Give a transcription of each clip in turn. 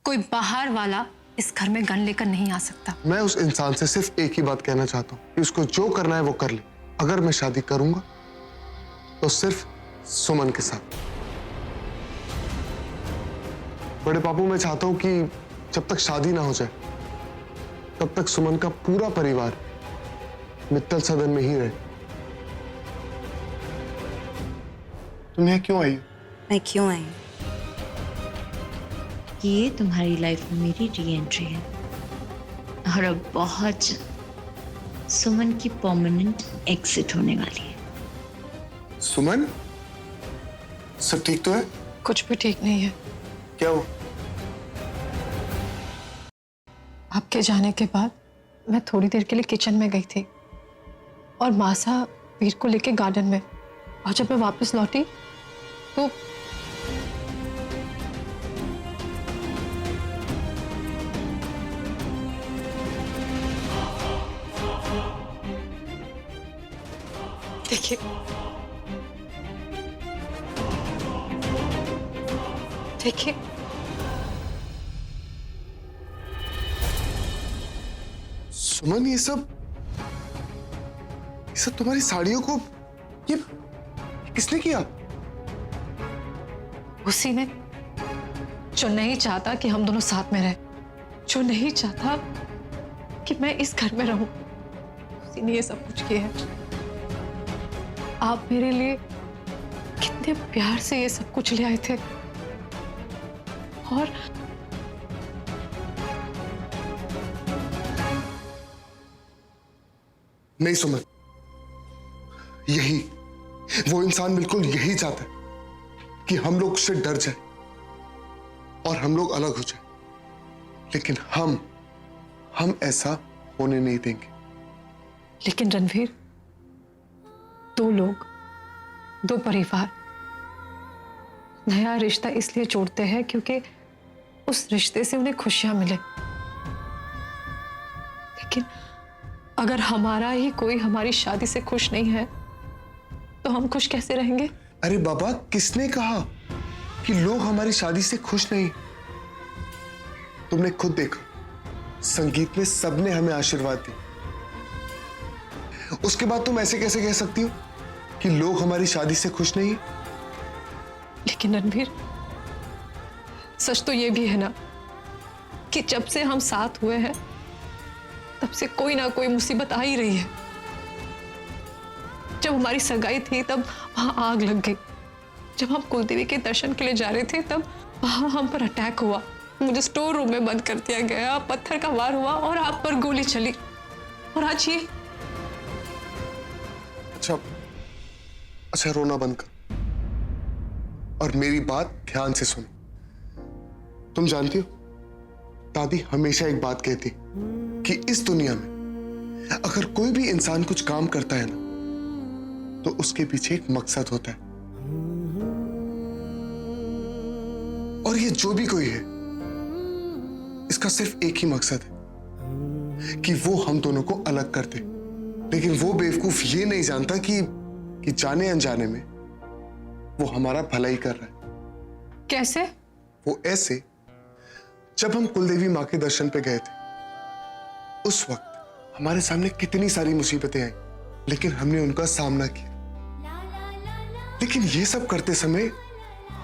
कोई बाहर वाला इस घर में गन लेकर नहीं आ सकता। मैं उस इंसान से सिर्फ एक ही बात कहना चाहता हूँ कि उसको जो करना है वो कर ले। अगर मैं शादी करूंगा तो सिर्फ सुमन के साथ। बड़े बाबू, मैं चाहता हूं कि जब तक शादी ना हो जाए तब तक सुमन का पूरा परिवार मित्तल सदन में ही रहे। तुम यहाँ क्यों आई? मैं क्यों आई? ये तुम्हारी लाइफ में मेरी री एंट्री है और अब बहुत जल्द सुमन की परमानेंट एग्जिट होने वाली है। सुमन, सब ठीक तो है? कुछ भी ठीक नहीं है। क्या हो? आपके जाने के बाद मैं थोड़ी देर के लिए किचन में गई थी और मासा वीर को लेके गार्डन में, और जब मैं वापस लौटी तो देखिए, देखिए सुमन, ये सब तुम्हारी साड़ियों को ये किसने किया? उसी ने जो नहीं चाहता कि हम दोनों साथ में रहे, जो नहीं चाहता कि मैं इस घर में रहूं, उसी ने ये सब कुछ किया है। आप मेरे लिए कितने प्यार से ये सब कुछ ले आए थे और नहीं सुमन, यही वो इंसान बिल्कुल यही चाहता है कि हम लोग उससे डर जाए और हम लोग अलग हो जाए, लेकिन हम ऐसा होने नहीं देंगे। लेकिन रणवीर, दो लोग, दो परिवार नया रिश्ता इसलिए जोड़ते हैं क्योंकि उस रिश्ते से उन्हें खुशियां मिले। लेकिन अगर हमारा ही कोई हमारी शादी से खुश नहीं है तो हम खुश कैसे रहेंगे? अरे बाबा, किसने कहा कि लोग हमारी शादी से खुश नहीं? तुमने खुद देखा, संगीत में सबने हमें आशीर्वाद दिया। उसके बाद तुम ऐसे कैसे कह सकती हो कि लोग हमारी शादी से खुश नहीं? लेकिन रणवीर, सच तो ये भी है ना कि जब से हम साथ हुए हैं तब से कोई ना कोई मुसीबत आ ही रही है। जब हमारी सगाई थी तब वहां आग लग गई। जब हम कुलदेवी के दर्शन के लिए जा रहे थे तब वहां हम पर अटैक हुआ। मुझे स्टोर रूम में बंद कर दिया गया, पत्थर का वार हुआ और आप पर गोली चली। और आज ये। अच्छा, रोना बंद कर और मेरी बात ध्यान से सुनो। तुम जानती हो, दादी हमेशा एक बात कहती कि इस दुनिया में अगर कोई भी इंसान कुछ काम करता है ना, तो उसके पीछे एक मकसद होता है। और ये जो भी कोई है, इसका सिर्फ एक ही मकसद है कि वो हम दोनों को अलग कर दे। लेकिन वो बेवकूफ ये नहीं जानता कि जाने अनजाने में वो हमारा भला ही कर रहा है। कैसे? वो ऐसे, जब हम कुलदेवी मां के दर्शन पे गए थे, उस वक्त हमारे सामने कितनी सारी मुसीबतें आई, लेकिन हमने उनका सामना किया। लेकिन ये सब करते समय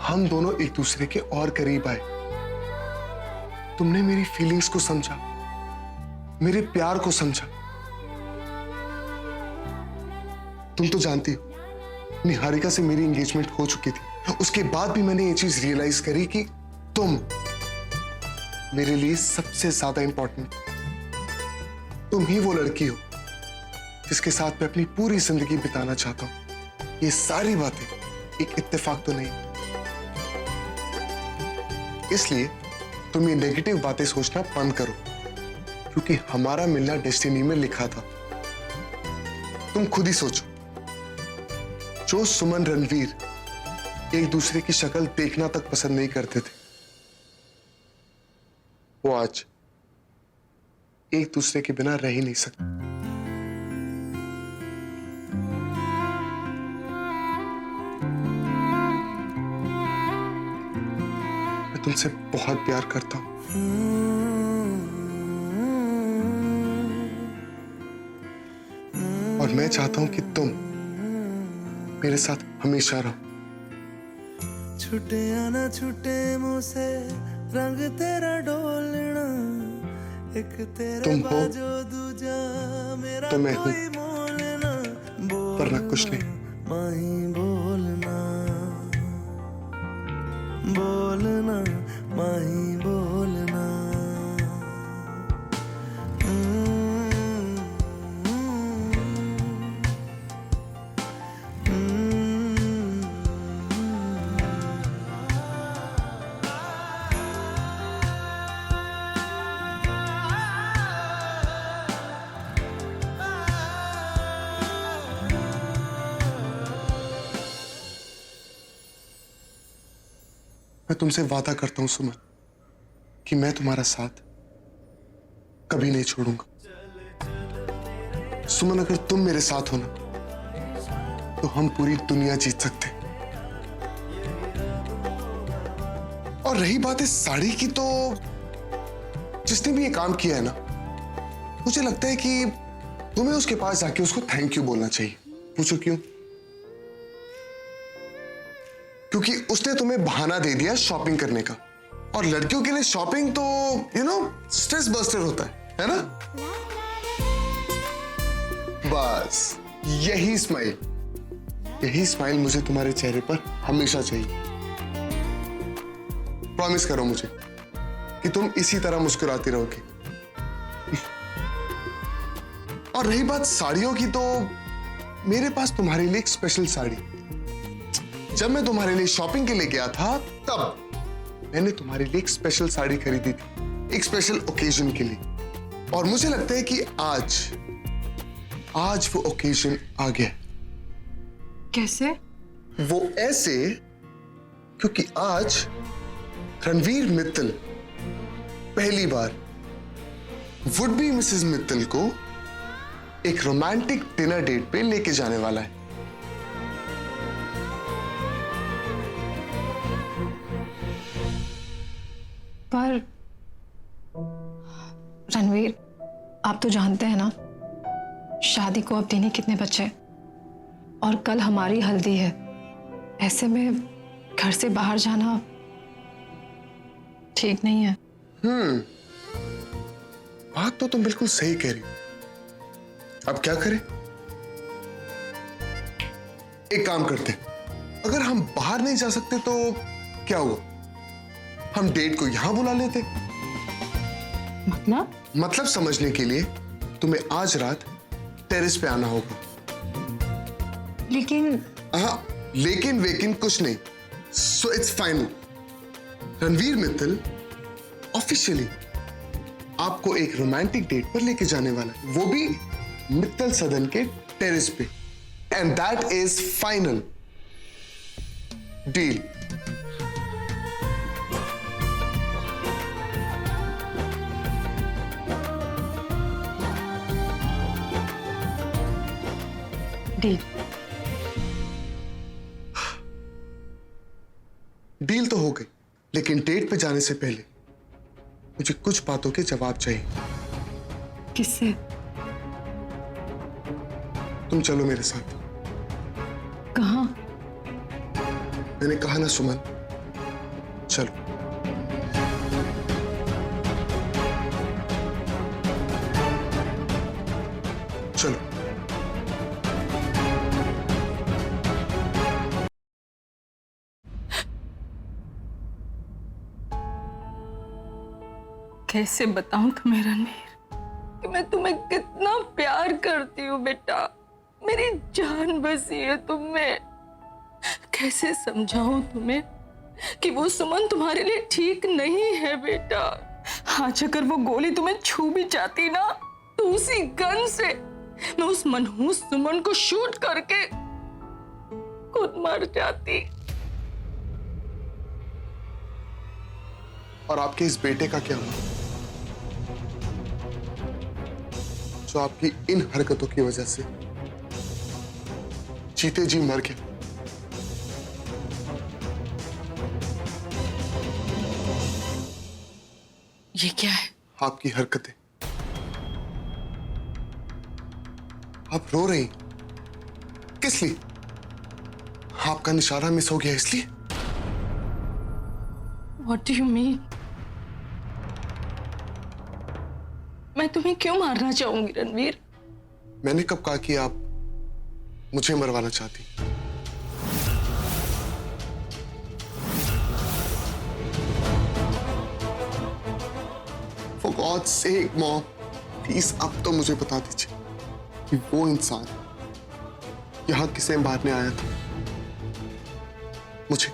हम दोनों एक दूसरे के और करीब आए। तुमने मेरी फीलिंग्स को समझा, मेरे प्यार को समझा। तुम तो जानती हो, निहारिका से मेरी एंगेजमेंट हो चुकी थी। उसके बाद भी मैंने ये चीज रियलाइज करी कि तुम मेरे लिए सबसे ज्यादा इंपॉर्टेंट। तुम ही वो लड़की हो जिसके साथ मैं अपनी पूरी जिंदगी बिताना चाहता हूं। ये सारी बातें एक इत्तेफाक तो नहीं, इसलिए तुम ये नेगेटिव बातें सोचना बंद करो, क्योंकि हमारा मिलना डेस्टिनी में लिखा था। तुम खुद ही सोचो, जो सुमन रणवीर एक दूसरे की शक्ल देखना तक पसंद नहीं करते थे, वो आज एक दूसरे के बिना रह ही नहीं सकते। मैं तुमसे बहुत प्यार करता हूं। और मैं चाहता हूं कि तुम मेरे साथ हमेशा रहो। छुटे ना छुटे मुझसे रंग तेरा डोलना, एक तेरे तुम हो बाजो दूजा मेरा तो मैं हूं, कोई मोलना, वरना कुछ नहीं। माही बोलना, बोलना माही बोलना। मैं तुमसे वादा करता हूं सुमन कि मैं तुम्हारा साथ कभी नहीं छोड़ूंगा। सुमन, अगर तुम मेरे साथ हो ना तो हम पूरी दुनिया जीत सकते हैं। और रही बात इस साड़ी की, तो जिसने भी ये काम किया है ना, मुझे लगता है कि तुम्हें उसके पास जाके उसको थैंक यू बोलना चाहिए। पूछो क्यों? क्योंकि उसने तुम्हें बहाना दे दिया शॉपिंग करने का, और लड़कियों के लिए शॉपिंग तो स्ट्रेस बस्टर होता है ना? बस यही स्माइल मुझे तुम्हारे चेहरे पर हमेशा चाहिए। प्रॉमिस करो मुझे कि तुम इसी तरह मुस्कुराती रहोगी। और रही बात साड़ियों की, तो मेरे पास तुम्हारे लिए एक स्पेशल साड़ी, जब मैं तुम्हारे लिए शॉपिंग के लिए गया था तब मैंने तुम्हारे लिए एक स्पेशल साड़ी खरीदी थी, एक स्पेशल ओकेजन के लिए। और मुझे लगता है कि आज वो ओकेजन आ गया। कैसे? वो ऐसे क्योंकि आज रणवीर मित्तल पहली बार वुड बी मिसेस मित्तल को एक रोमांटिक डिनर डेट पे लेके जाने वाला है। पर रणवीर, आप तो जानते हैं ना, शादी को अब दिन ही कितने बचे, और कल हमारी हल्दी है। ऐसे में घर से बाहर जाना ठीक नहीं है। बात तो तुम बिल्कुल सही कह रही हो। अब क्या करें? एक काम करते, अगर हम बाहर नहीं जा सकते तो क्या हुआ, हम डेट को यहां बुला लेते। मतलब समझने के लिए तुम्हें आज रात टेरेस पे आना होगा। लेकिन लेकिन कुछ नहीं। So it's final. Ranveer Mittal officially आपको एक रोमांटिक डेट पर लेके जाने वाला है, वो भी मित्तल सदन के टेरेस पे। And that is final deal. Deal तो हो गई, लेकिन डेट पे जाने से पहले मुझे कुछ बातों के जवाब चाहिए। किससे? तुम चलो मेरे साथ। कहाँ? मैंने कहा ना सुमन, चलो। चलो। कैसे बताऊं तुम्हें रणवीर कि मैं तुम्हें कितना प्यार करती हूँ बेटा। मेरी जान बसी है तुम में। कैसे समझाऊं तुम्हें कि वो सुमन तुम्हारे लिए ठीक नहीं है बेटा। आज अगर वो गोली तुम्हें छू भी जाती ना, तो उसी गन से मैं उस मनहूस सुमन को शूट करके खुद मर जाती। और आपके इस बेटे का क्या हुआ, जो आपकी इन हरकतों की वजह से जीते जी मर गया? ये क्या है? आपकी हरकतें। आप रो रही, किस लिए? आपका निशाना मिस हो गया इसलिए? What do you mean? मैं तुम्हें क्यों मारना चाहूंगी रणवीर? मैंने कब कहा कि आप मुझे मरवाना चाहती? For God's sake, Mom, please अब तो मुझे बता दीजिए कि वो इंसान यहां किसे मारने आया था, मुझे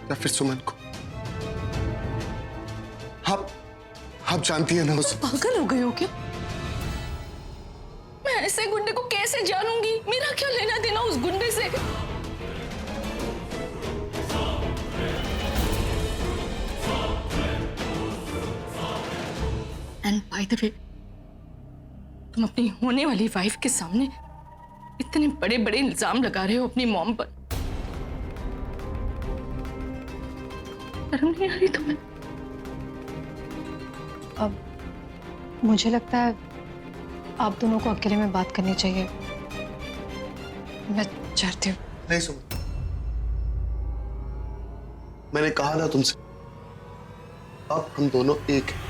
या फिर सुमन को? आप जानती है ना उसे? पागल हो गए हो क्या? मैं ऐसे गुंडे को कैसे जानूंगी? मेरा क्या लेना देना उस गुंडे से? एंड बाय द वे, तुम अपनी होने वाली वाइफ के सामने इतने बड़े बड़े इल्जाम लगा रहे हो अपनी मॉम पर। शर्म नहीं आ रही तुम्हें? अब मुझे लगता है आप दोनों को अकेले में बात करनी चाहिए। मैं चाहती हूँ। नहीं सुमन, मैंने कहा ना तुमसे, अब हम दोनों एक हैं।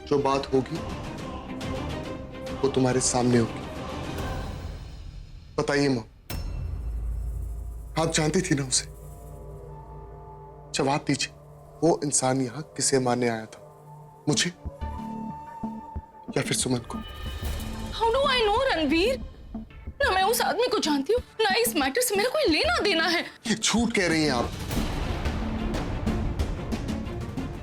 जो बात होगी वो तुम्हारे सामने होगी। बताइए मां, आप जानती थी ना उसे? जवाब दीजिए, वो इंसान यहां किसे मारने आया था, मुझे या फिर सुमन को? How do I know Ranveer? ना मैं उस आदमी को जानती हूँ, ना इस मैटर से मेरा कोई लेना देना है। ये झूठ कह रही हैं आप।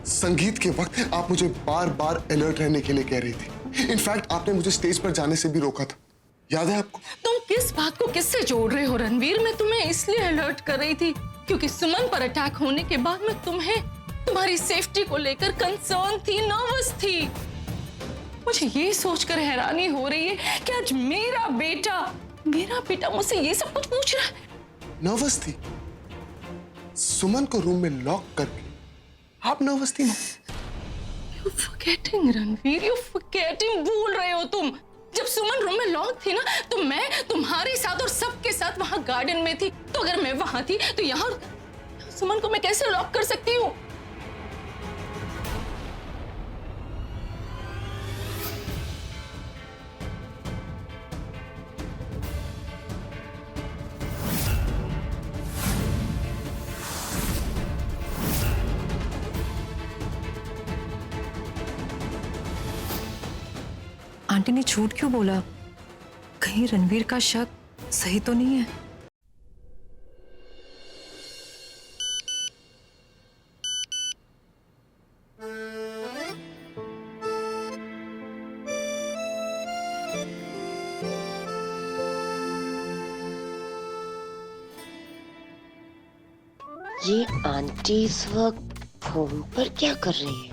संगीत के वक्त आप मुझे बार बार अलर्ट रहने के लिए कह रही थी। इनफैक्ट आपने मुझे स्टेज पर जाने से भी रोका था, याद है आपको? तुम किस बात को किससे जोड़ रहे हो रणवीर? मैं तुम्हें इसलिए अलर्ट कर रही थी क्योंकि सुमन पर अटैक होने के बाद मैं तुम्हारी सेफ्टी को लेकर कंसर्न थी, नर्वस थी। मुझे ये सोचकर हैरानी हो रही है कि आज मेरा बेटा मुझसे ये सब कुछ पूछ रहा है। नर्वस थी? सुमन को रूम में लॉक करके आप नर्वस थी? You're forgetting Ranveer, you're forgetting, भूल रहे हो तुम। जब सुमन रूम में लॉक थी ना, तो मैं तुम्हारे साथ और सबके साथ वहां गार्डन में थी। तो अगर मैं वहां थी तो यहाँ सुमन को मैं कैसे लॉक कर सकती हूँ? आंटी ने झूठ क्यों बोला? कहीं रणवीर का शक सही तो नहीं है? ये आंटी इस वक्त फोन पर क्या कर रही है?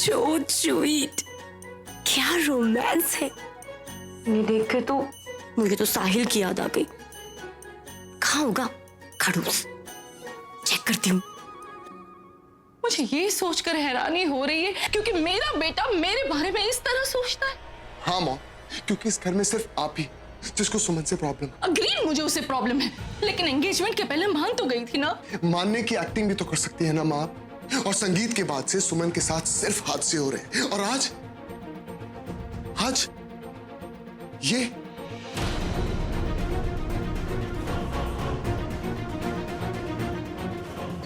सो स्वीट, क्या रोमांस है। ये देख के तो मुझे तो साहिल की याद आ गई। कहाँ होगा खड़ूस, चेक करती हूँ। मुझे ये सोचकर हैरानी हो रही है क्योंकि मेरा बेटा मेरे बारे में इस तरह सोचता है। हाँ मॉम, क्योंकि इस घर में सिर्फ आप ही जिसको सुमन से प्रॉब्लम। अग्रीड, मुझे उससे प्रॉब्लम है, लेकिन एंगेजमेंट के पहले मान तो गई थी ना। मानने की एक्टिंग भी तो कर सकती है ना माँ। और संगीत के बाद से सुमन के साथ सिर्फ हादसे हो रहे हैं, और आज आज ये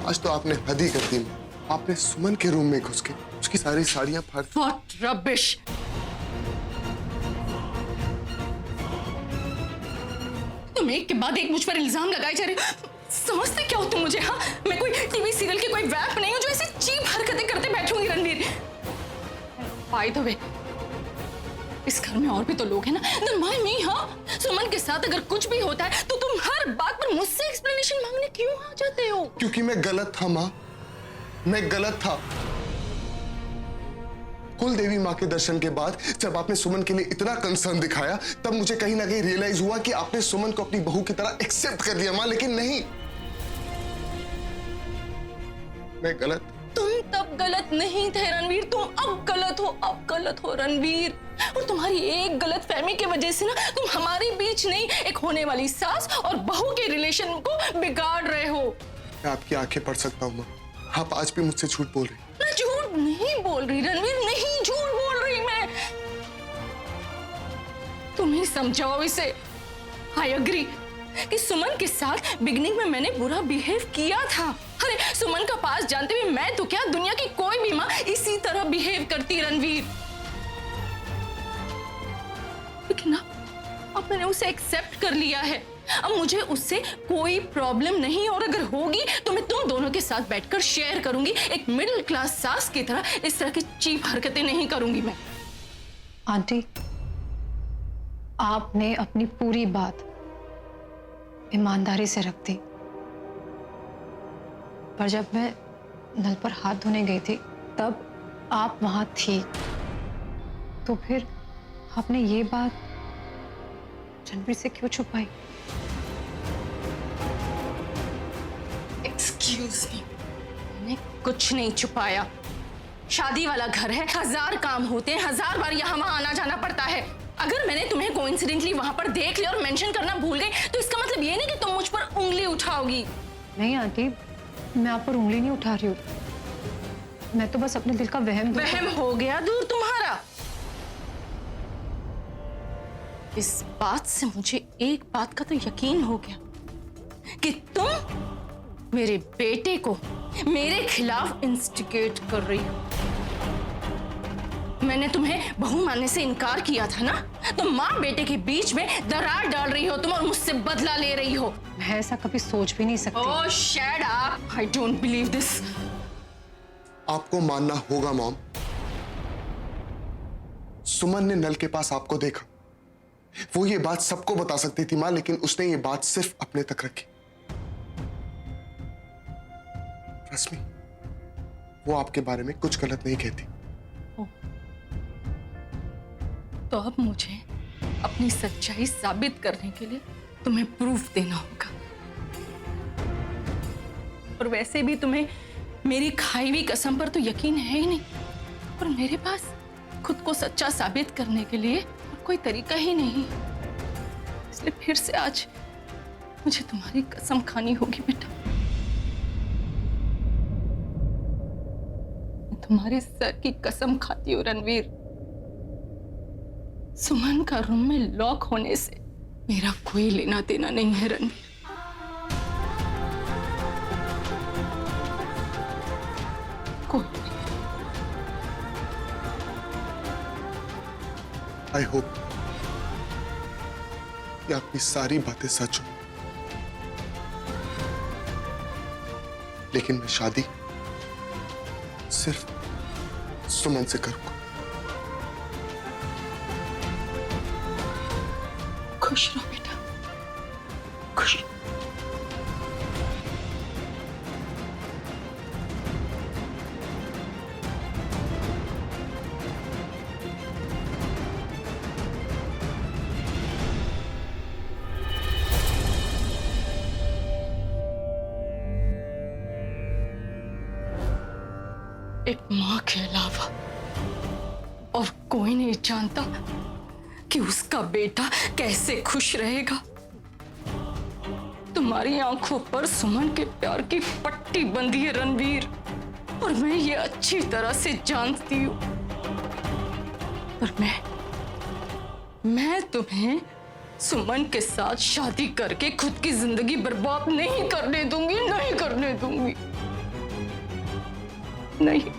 आज तो आपने हद ही कर दी। आपने सुमन के रूम में घुस के उसकी सारी साड़ियां फाड़। What rubbish! तुम एक के बाद एक मुझ पर इल्जाम लगाए जा रहे हो। समझते क्या हो तुम मुझे? हाँ, मैं कोई टीवी सीरियल की कोई वैप नहीं हूं जो ऐसी चीप हरकतें करते बैठूंगी रणवीर। बाय द वे, इस घर में और भी तो लोग हैं ना। Then why me? हाँ, सुमन के साथ अगर कुछ भी होता है तो तुम हर बात पर मुझसे एक्सप्लेनेशन मांगने क्यों आ जाते हो? क्योंकि मैं गलत था माँ, मैं गलत था। कुल देवी माँ के दर्शन के बाद जब आपने सुमन के लिए इतना कंसर्न दिखाया, तब मुझे कहीं ना कहीं रियलाइज हुआ कि आपने सुमन को अपनी बहू की तरह एक्सेप्ट कर लिया माँ, लेकिन नहीं, मैं गलत। तुम तब गलत नहीं थे रणवीर, तुम अब गलत हो, अब गलत हो रणवीर। और तुम्हारी एक गलत फहमी की वजह से ना तुम हमारे बीच नहीं, एक होने वाली सास और बहू के रिलेशन को बिगाड़ रहे हो। मैं आपकी आंखें पढ़ सकता हूँ माँ, आप आज भी मुझसे झूठ बोल रही। मैं झूठ नहीं बोल रही रणवीर, नहीं झूठ बोल रही मैं। तुम ही समझाओ इसे। आई एग्री कि सुमन के साथ बिगनिंग में मैंने बुरा बिहेव किया था। अरे सुमन का पास जानते हुए मैं तो क्या, दुनिया की कोई भी माँ इसी तरह बिहेव करती रणवीर। लेकिन अब मैंने उसे एक्सेप्ट कर लिया है। अब मुझे उससे कोई प्रॉब्लम नहीं, और अगर होगी तो मैं तुम दोनों के साथ बैठकर शेयर करूंगी। एक मिडिल क्लास सास की तरह इस तरह की चीप हरकतें नहीं करूंगी मैं। आंटी, आपने अपनी पूरी बात ईमानदारी से रख दी, पर जब मैं नल पर हाथ धोने गई थी तब आप वहां थी, तो फिर आपने ये बात रणवीर से क्यों छुपाई? एक्सक्यूज मी, मैंने कुछ नहीं छुपाया। शादी वाला घर है, 1000 काम होते हैं, 1000 बार यहाँ वहां आना जाना पड़ता है। अगर मैंने तुम्हें कोइंसिडेंटली वहां पर देख लिया और मेंशन करना भूल गई तो इसका मतलब ये नहीं कि तुम मुझ पर उंगली उठाओगी। नहीं आंटी, मैं आप पर उंगली नहीं उठा रही हूँ, मैं तो बस अपने दिल का वहम हो गया दूर तुम्हारा। इस बात से मुझे एक बात का तो यकीन हो गया कि तुम मेरे बेटे को मेरे खिलाफ इंस्टिगेट कर रही हो। मैंने तुम्हें बहू मानने से इनकार किया था ना, तो माँ बेटे के बीच में दरार डाल रही हो तुम और मुझसे बदला ले रही हो। मैं ऐसा कभी सोच भी नहीं सकती। Oh shut up, I don't believe this. आपको मानना होगा मॉम, सुमन ने नल के पास आपको देखा। वो ये बात सबको बता सकती थी माँ, लेकिन उसने ये बात सिर्फ अपने तक रखी। रश्मि, वो आपके बारे में कुछ गलत नहीं कहती। तो अब मुझे अपनी सच्चाई साबित करने के लिए तुम्हें प्रूफ देना होगा। और वैसे भी तुम्हें मेरी खाई हुई कसम पर तो यकीन है ही नहीं, और मेरे पास खुद को सच्चा साबित करने के लिए कोई तरीका ही नहीं। इसलिए फिर से आज मुझे तुम्हारी कसम खानी होगी बेटा। मैं तुम्हारे सर की कसम खाती हूँ रणवीर, सुमन का रूम में लॉक होने से मेरा कोई लेना देना नहीं है रणवीर। आई होप ये आपकी सारी बातें सच हो, लेकिन मैं शादी सिर्फ सुमन से करूंगा। खुश रहो बेटा, खुश रहो। एक माँ के अलावा और कोई नहीं जानता कि उसका बेटा कैसे खुश रहेगा। तुम्हारी आंखों पर सुमन के प्यार की पट्टी बंधी है रणवीर, और मैं ये अच्छी तरह से जानती हूँ। पर मैं तुम्हें सुमन के साथ शादी करके खुद की जिंदगी बर्बाद नहीं करने दूंगी, नहीं करने दूंगी, नहीं।